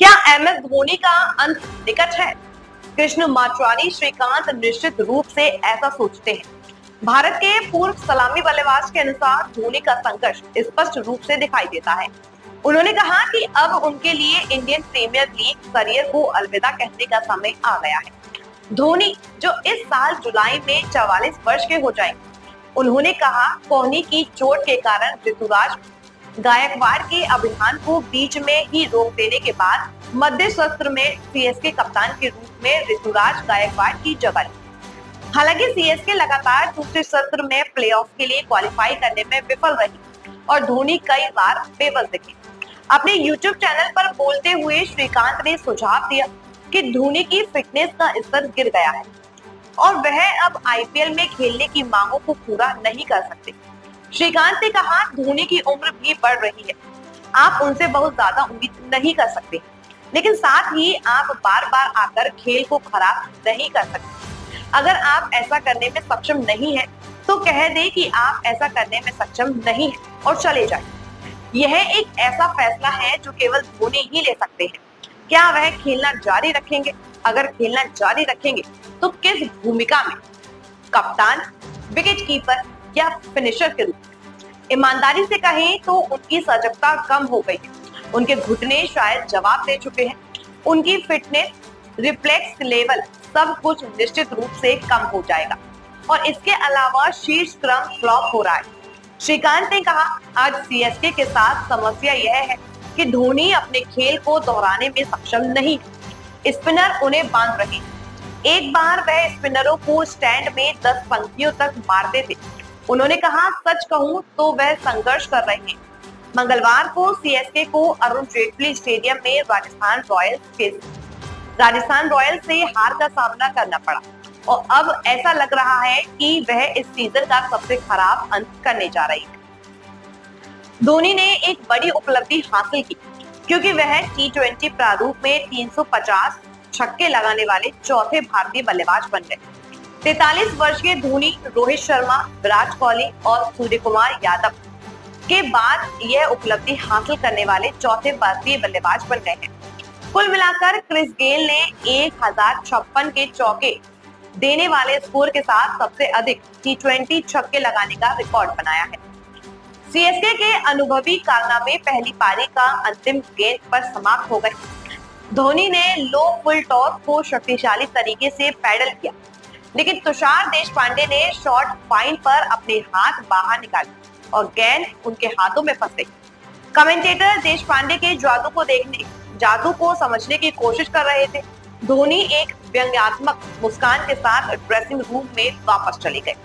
क्या M S Dhoni का अंत निकट है? कृष्ण माचवानी श्रीकांत निश्चित रूप से ऐसा सोचते हैं। भारत के पूर्व सलामी बल्लेबाज के अनुसार धोनी का संघर्ष स्पष्ट रूप से दिखाई देता है। उन्होंने कहा कि अब उनके लिए इंडियन प्रीमियर लीग करियर को अलविदा कहने का समय आ गया है। धोनी जो इस साल जुलाई में 44 वर्ष के हो जाएंगे, उन्होंने कहा कोहली की चोट के कारण ऋतुराज गायकवाड़ के अभियान को बीच में ही रोक देने के बाद मध्य सत्र में सीएसके कप्तान के रूप में ऋतुराज गायकवाड़ की जगह ली। हालांकि सीएसके लगातार दूसरे सत्र में प्लेऑफ के लिए क्वालिफाई करने में विफल रही और धोनी कई बार बेबस दिखे। अपने यूट्यूब चैनल पर बोलते हुए श्रीकांत ने सुझाव दिया कि धोनी की फिटनेस का स्तर गिर गया है और वह अब आईपीएल में खेलने की मांगों को पूरा नहीं कर सकते। श्रीकांत ने कहा धोनी की उम्र भी बढ़ रही है, आप उनसे बहुत ज्यादा उम्मीद नहीं कर सकते, लेकिन साथ ही आप बार बार आकर खेल को खराब नहीं कर सकते। अगर आप ऐसा करने में सक्षम नहीं है तो कह दे कि आप ऐसा करने में सक्षम नहीं है और चले जाए। यह एक ऐसा फैसला है जो केवल धोनी ही ले सकते हैं। क्या वह खेलना जारी रखेंगे? अगर खेलना जारी रखेंगे तो किस भूमिका में? कप्तान, विकेट कीपर या फिनिशर के रूप में? ईमानदारी से कहें तो उनकी सजगता कम हो गई है। उनके घुटने शायद जवाब दे चुके हैं। उनकी फिटनेस, रिफ्लेक्स लेवल सब कुछ निश्चित रूप से कम हो जाएगा और इसके अलावा शीर्ष क्रम फ्लॉप हो रहा है। श्रीकांत ने कहा आज सीएसके के साथ समस्या यह है कि धोनी अपने खेल को दोहराने में सक्षम नहीं है। स्पिनर उन्हें बांध रहे हैं। एक बार वह स्पिनरों को स्टैंड में 10 पंक्तियों तक मारते थे। उन्होंने कहा सच कहूं तो वह संघर्ष कर रहे हैं। मंगलवार को सीएसके को अरुण जेटली स्टेडियम में राजस्थान रॉयल्स से हार का सामना करना पड़ा और अब ऐसा लग रहा है कि वह इस सीजन का सबसे खराब अंत करने जा रही है। धोनी ने एक बड़ी उपलब्धि हासिल की क्योंकि वह टी20 प्रारूप में 350 छक्के लगाने वाले चौथे भारतीय बल्लेबाज बन गए। 43 वर्ष के धोनी रोहित शर्मा, विराट कोहली और सूर्य कुमार यादव के बाद यह उपलब्धि हासिल करने वाले चौथे भारतीय बल्लेबाज बन गए हैं। कुल मिलाकर क्रिस गेल ने 1056 के चौके देने वाले स्कोर के साथ सबसे अधिक टी20 छक्के लगाने का रिकॉर्ड बनाया है। सीएसके के अनुभवी कारनामे पहली पारी का अंतिम गेंद पर समाप्त हो गए। धोनी ने लो फुल टॉस को शक्तिशाली तरीके से पैडल किया, लेकिन तुषार देशपांडे ने शॉर्ट फाइन पर अपने हाथ बाहर निकाले और गेंद उनके हाथों में फंस गई। कमेंटेटर देशपांडे के जादू को समझने की कोशिश कर रहे थे। धोनी एक व्यंग्यात्मक मुस्कान के साथ ड्रेसिंग रूम में वापस चले गए।